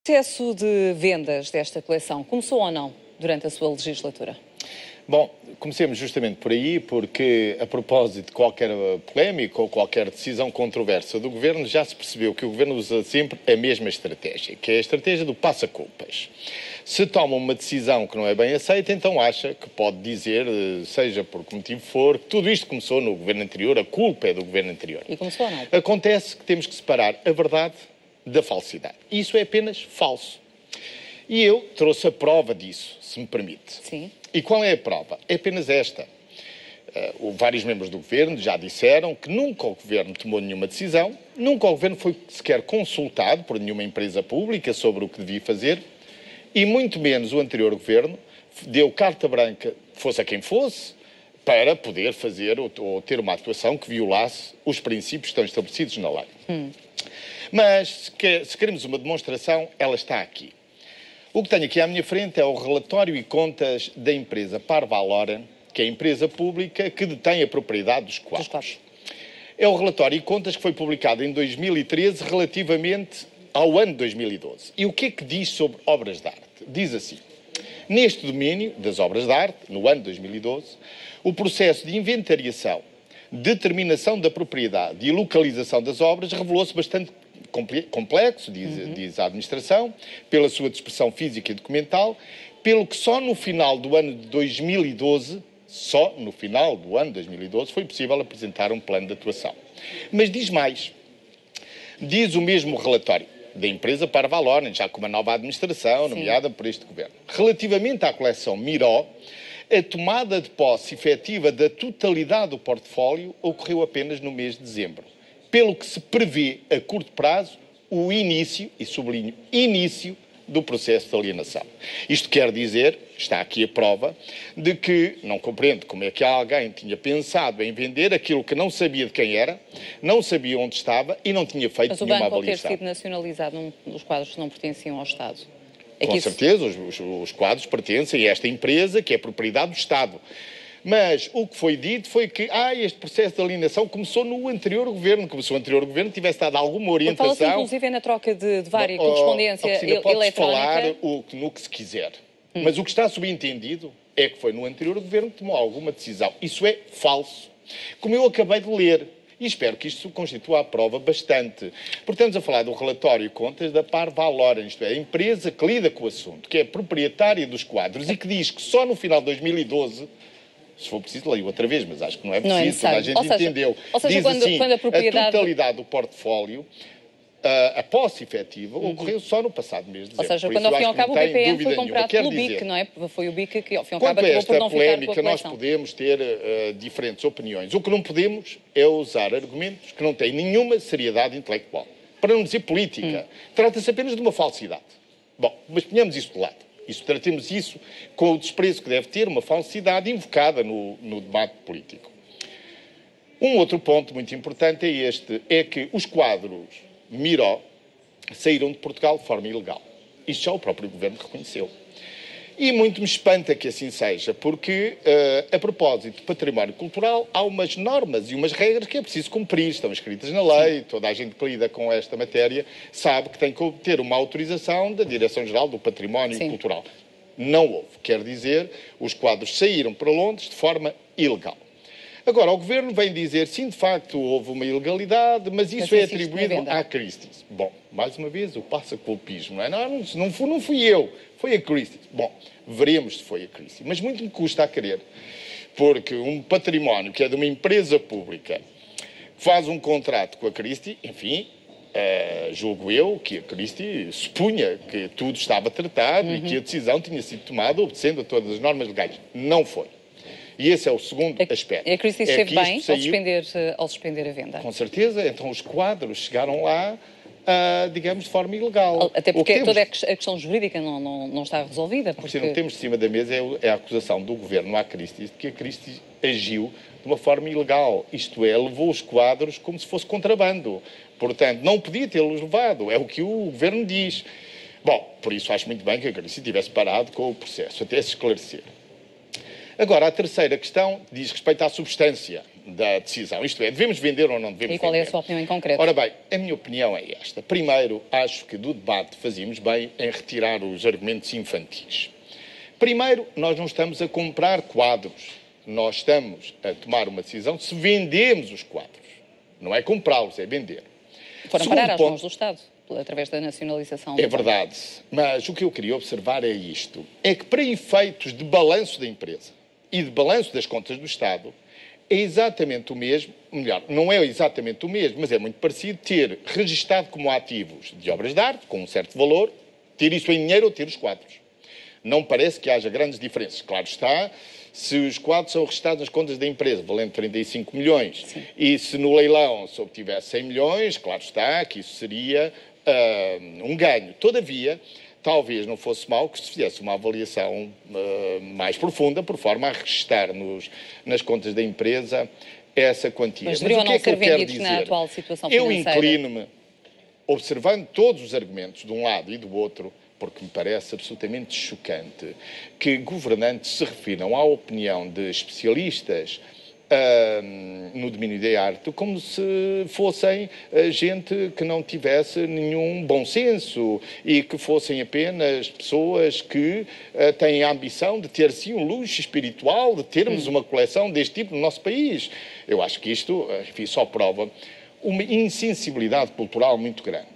O processo de vendas desta coleção começou ou não durante a sua legislatura? Bom, comecemos justamente por aí, porque a propósito de qualquer polémica ou qualquer decisão controversa do Governo, já se percebeu que o Governo usa sempre a mesma estratégia, que é a estratégia do passa-culpas. Se toma uma decisão que não é bem aceita, então acha que pode dizer, seja por que motivo for, que tudo isto começou no Governo anterior, a culpa é do Governo anterior. E começou ou não? Acontece que temos que separar a verdade da falsidade. Isso é apenas falso. E eu trouxe a prova disso, se me permite. Sim. E qual é a prova? É apenas esta. Vários membros do Governo já disseram que nunca o Governo tomou nenhuma decisão, nunca o Governo foi sequer consultado por nenhuma empresa pública sobre o que devia fazer, e muito menos o anterior Governo deu carta branca, fosse a quem fosse, para poder fazer ou ter uma atuação que violasse os princípios que estão estabelecidos na lei. Mas, se queremos uma demonstração, ela está aqui. O que tenho aqui à minha frente é o relatório e contas da empresa Parvalora, que é a empresa pública que detém a propriedade dos quadros. É o relatório e contas que foi publicado em 2013 relativamente ao ano 2012. E o que é que diz sobre obras de arte? Diz assim: neste domínio das obras de arte, no ano 2012, o processo de inventariação, determinação da propriedade e localização das obras revelou-se bastante complexo, diz a administração, pela sua dispersão física e documental, pelo que só no final do ano de 2012, foi possível apresentar um plano de atuação. Mas diz mais. Diz o mesmo relatório da empresa Parvalora, já com uma nova administração, nomeada por este Governo. Relativamente à coleção Miró, a tomada de posse efetiva da totalidade do portfólio ocorreu apenas no mês de dezembro, pelo que se prevê a curto prazo o início, e sublinho, início do processo de alienação. Isto quer dizer, está aqui a prova, de que não compreendo como é que alguém tinha pensado em vender aquilo que não sabia de quem era, não sabia onde estava e não tinha feito nenhuma avaliação. Mas o banco, ao ter sido nacionalizado, os quadros não pertenciam ao Estado? Com certeza, os quadros pertencem a esta empresa, que é propriedade do Estado. Mas o que foi dito foi que este processo de alienação começou no anterior Governo, como se o anterior Governo tivesse dado alguma orientação. Fala-se inclusive na troca de várias correspondência eletrónica. Falar no que se quiser. Mas o que está subentendido é que foi no anterior Governo que tomou alguma decisão. Isso é falso. Como eu acabei de ler. E espero que isto constitua a prova bastante. Porque estamos a falar do relatório e contas da Parvalora, isto é, a empresa que lida com o assunto, que é proprietária dos quadros e que diz que só no final de 2012... Se for preciso, leio outra vez, mas acho que não é preciso, toda a gente entendeu. Ou seja, diz assim, quando a propriedade... a totalidade do portfólio, a posse efetiva, ocorreu só no passado mês de dezembro. Ou seja, quando ao fim e ao cabo o BPN foi comprado pelo BIC, não é? Foi o BIC que ao fim e ao cabo acabou por não ficar com a coleção. Quanto a esta polémica, nós podemos ter diferentes opiniões. O que não podemos é usar argumentos que não têm nenhuma seriedade intelectual. Para não dizer política. Trata-se apenas de uma falsidade. Bom, mas ponhamos isso de lado. Tratemos isso com o desprezo que deve ter uma falsidade invocada no debate político. Um outro ponto muito importante é este, é que os quadros Miró saíram de Portugal de forma ilegal. Isto já o próprio Governo reconheceu. E muito me espanta que assim seja, porque, a propósito de património cultural, há umas normas e umas regras que é preciso cumprir, estão escritas na lei, toda a gente que lida com esta matéria sabe que tem que obter uma autorização da Direção-Geral do Património Cultural. Não houve, quer dizer, os quadros saíram para Londres de forma ilegal. Agora, o Governo vem dizer, sim, de facto, houve uma ilegalidade, mas isso é atribuído à Christie's. Bom, mais uma vez, o passa-culpismo, não é? Não fui eu, foi a Christie's. Bom, veremos se foi a Christie's, mas muito me custa a querer, porque um património que é de uma empresa pública faz um contrato com a Christie's, enfim, julgo eu que a Christie's supunha que tudo estava tratado e que a decisão tinha sido tomada obedecendo a todas as normas legais. Não foi. E esse é o segundo aspecto. E a Christie's esteve bem ao suspender a venda? Com certeza. Então os quadros chegaram lá, digamos, de forma ilegal. Até porque toda a questão jurídica não está resolvida. Porque... O que temos de cima da mesa é a acusação do Governo à Christie's de que a Christie's agiu de uma forma ilegal. Isto é, levou os quadros como se fosse contrabando. Portanto, não podia tê-los levado. É o que o Governo diz. Bom, por isso acho muito bem que a Christie's tivesse parado com o processo, até se esclarecer. Agora, a terceira questão diz respeito à substância da decisão, isto é, devemos vender ou não devemos vender. E qual é a sua opinião em concreto? Ora bem, a minha opinião é esta. Primeiro, acho que do debate fazíamos bem em retirar os argumentos infantis. Primeiro, nós não estamos a comprar quadros, nós estamos a tomar uma decisão se vendemos os quadros. Não é comprá-los, é vender. Foram parar às mãos do Estado, através da nacionalização. É verdade, mas o que eu queria observar é isto, é que para efeitos de balanço da empresa e de balanço das contas do Estado, é exatamente o mesmo, melhor, não é exatamente o mesmo, mas é muito parecido ter registado como ativos de obras de arte, com um certo valor, ter isso em dinheiro ou ter os quadros. Não parece que haja grandes diferenças. Claro está, se os quadros são registados nas contas da empresa, valendo 35 milhões, sim, e se no leilão se obtivesse 100 milhões, claro está que isso seria um ganho. Todavia, talvez não fosse mau que se fizesse uma avaliação mais profunda, por forma a registar nas contas da empresa essa quantia. Mas o que é que eu quero dizer? Na atual situação financeira? Eu inclino-me, observando todos os argumentos de um lado e do outro, porque me parece absolutamente chocante que governantes se refiram à opinião de especialistas no domínio da arte como se fossem gente que não tivesse nenhum bom senso e que fossem apenas pessoas que têm a ambição de ter, sim, um luxo espiritual, de termos uma coleção deste tipo no nosso país. Eu acho que isto, enfim, só prova uma insensibilidade cultural muito grande.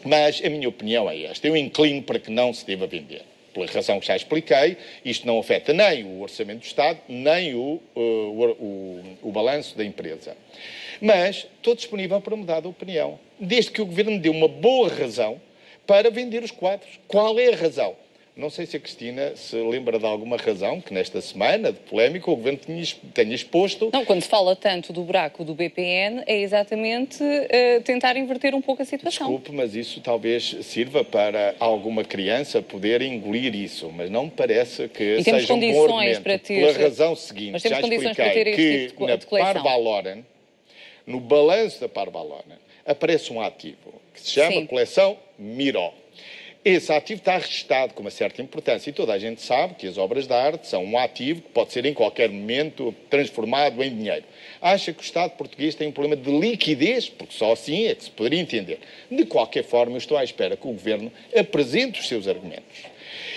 Mas a minha opinião é esta. Eu inclino para que não se deva vender. Pela razão que já expliquei, isto não afeta nem o orçamento do Estado, nem o balanço da empresa. Mas estou disponível para mudar de opinião, desde que o Governo me dê uma boa razão para vender os quadros. Qual é a razão? Não sei se a Cristina se lembra de alguma razão que nesta semana de polémica o Governo tenha exposto. Não, quando se fala tanto do buraco do BPN, é exatamente tentar inverter um pouco a situação. Desculpe, mas isso talvez sirva para alguma criança poder engolir isso, mas não me parece que seja um bom argumento. Para ter... Pela razão seguinte, já expliquei que tipo na Parvaloren, no balanço da Parvaloren, aparece um ativo que se chama, sim, coleção Miró. Esse ativo está registado com uma certa importância e toda a gente sabe que as obras de arte são um ativo que pode ser em qualquer momento transformado em dinheiro. Acha que o Estado português tem um problema de liquidez? Porque só assim é que se poderia entender. De qualquer forma, eu estou à espera que o Governo apresente os seus argumentos.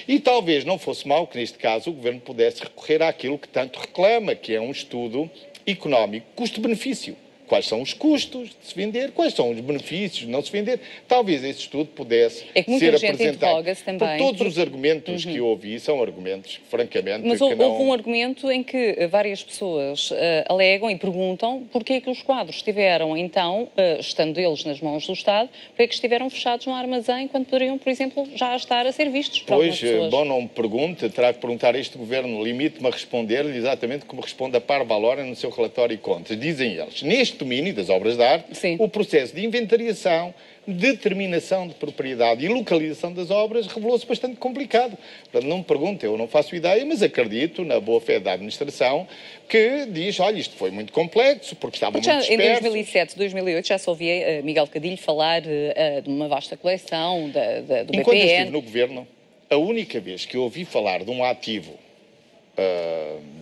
E talvez não fosse mau que, neste caso, o Governo pudesse recorrer àquilo que tanto reclama, que é um estudo económico, custo-benefício. Quais são os custos de se vender, quais são os benefícios de não se vender. Talvez esse estudo pudesse ser apresentado. Por todos os argumentos que eu ouvi são argumentos, francamente, mas houve um argumento em que várias pessoas alegam e perguntam porque é que os quadros estiveram, então, estando eles nas mãos do Estado, porque é que estiveram fechados no armazém quando poderiam, por exemplo, já estar a ser vistos por algumas pessoas. Bom, não me pergunte, terá que perguntar a este Governo, limite-me a responder-lhe exatamente como responde a Parvaloren no seu relatório e contas. Dizem eles, neste domínio das obras de arte, sim, o processo de inventariação, determinação de propriedade e localização das obras revelou-se bastante complicado. Portanto, não me pergunte, eu não faço ideia, mas acredito na boa-fé da administração que diz, olha, isto foi muito complexo, porque estava muito disperso. Em 2007, 2008, já se ouvia Miguel Cadilho falar de uma vasta coleção do BPN. Enquanto eu estive no Governo, a única vez que eu ouvi falar de um ativo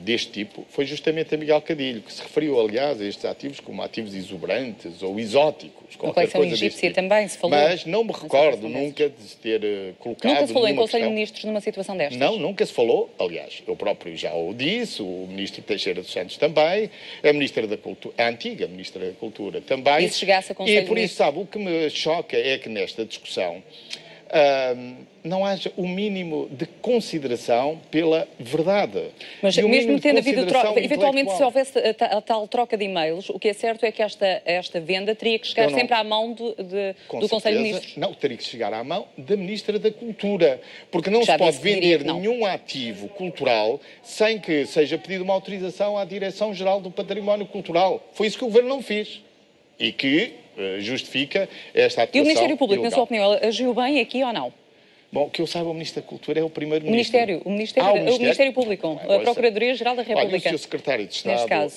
deste tipo foi justamente a Miguel Cadilho, que se referiu, aliás, a estes ativos como ativos exuberantes ou exóticos, qualquer coisa desse tipo. Também se falou. Mas não me recordo nunca de se ter colocado... Nunca se falou em Conselho de Ministros numa situação destas? Não, nunca se falou. Aliás, eu próprio já o disse, o Ministro Teixeira dos Santos também, a Ministra da Cultura, a antiga Ministra da Cultura também. E se chegasse a Conselho de Ministros? E por isso, sabe, o que me choca é que nesta discussão não haja o mínimo de consideração pela verdade. Mas mesmo tendo havido eventualmente se houvesse a tal troca de e-mails, o que é certo é que esta venda teria que chegar sempre à mão do Conselho de Ministros. Não, teria que chegar à mão da Ministra da Cultura, porque não se pode vender nenhum ativo cultural sem que seja pedida uma autorização à Direção-Geral do Património Cultural. Foi isso que o Governo não fez. E que justifica esta atuação. E o Ministério Público, ilegal. na sua opinião, agiu bem aqui ou não? Bom, que eu saiba, o Ministro da Cultura é o Primeiro-Ministro. O Ministério Público, a Procuradoria-Geral da República. Olha, o Sr. Secretário de Estado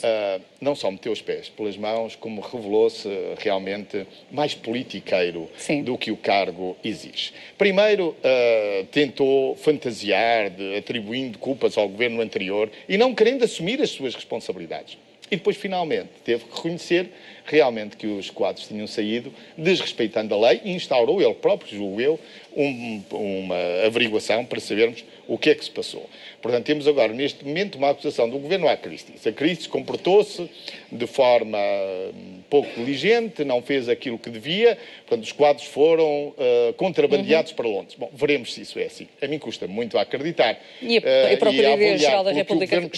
não só meteu os pés pelas mãos, como revelou-se realmente mais politiqueiro do que o cargo exige. Primeiro, tentou fantasiar, atribuindo culpas ao governo anterior e não querendo assumir as suas responsabilidades. E depois, finalmente, teve que reconhecer realmente que os quadros tinham saído, desrespeitando a lei, e instaurou ele próprio, julgo eu, uma averiguação para sabermos o que é que se passou. Portanto, temos agora, neste momento, uma acusação do governo à Christie. A Christie comportou-se de forma pouco diligente, não fez aquilo que devia, portanto, os quadros foram contrabandeados para Londres. Bom, veremos se isso é assim. A mim custa muito a acreditar. E a Procuradoria-Geral da República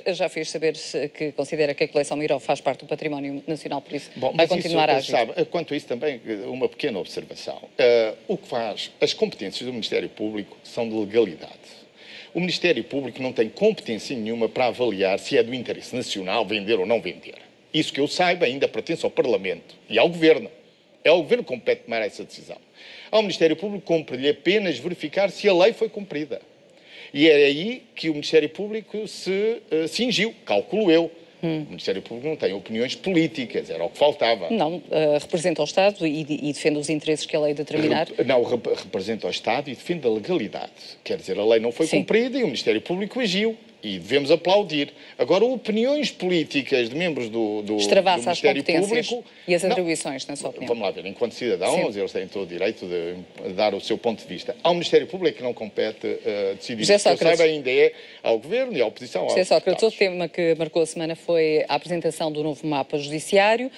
já fez saber que considera que a coleção Miró faz parte do património nacional, por isso vai continuar a agir. Sabe, quanto a isso também, uma pequena observação. O que faz, as competências do Ministério Público são de legalidade. O Ministério Público não tem competência nenhuma para avaliar se é do interesse nacional vender ou não vender. Isso que eu saiba ainda pertence ao Parlamento e ao Governo. É ao Governo que compete tomar essa decisão. Ao Ministério Público cumpre-lhe apenas verificar se a lei foi cumprida. E é aí que o Ministério Público se cingiu, calculo eu. O Ministério Público não tem opiniões políticas, era o que faltava. Não, representa o Estado e defende os interesses que a lei determinar. Não, representa o Estado e defende a legalidade. Quer dizer, a lei não foi cumprida e o Ministério Público agiu. E devemos aplaudir. Agora, opiniões políticas de membros do Ministério Público... E as atribuições, na sua opinião? Vamos lá ver, enquanto cidadãos, eles têm todo o direito de dar o seu ponto de vista. Ao Ministério Público que não compete decidir. O que eu saiba ainda é ao Governo e à oposição. José Sócrates, outro tema que marcou a semana foi a apresentação do novo mapa judiciário.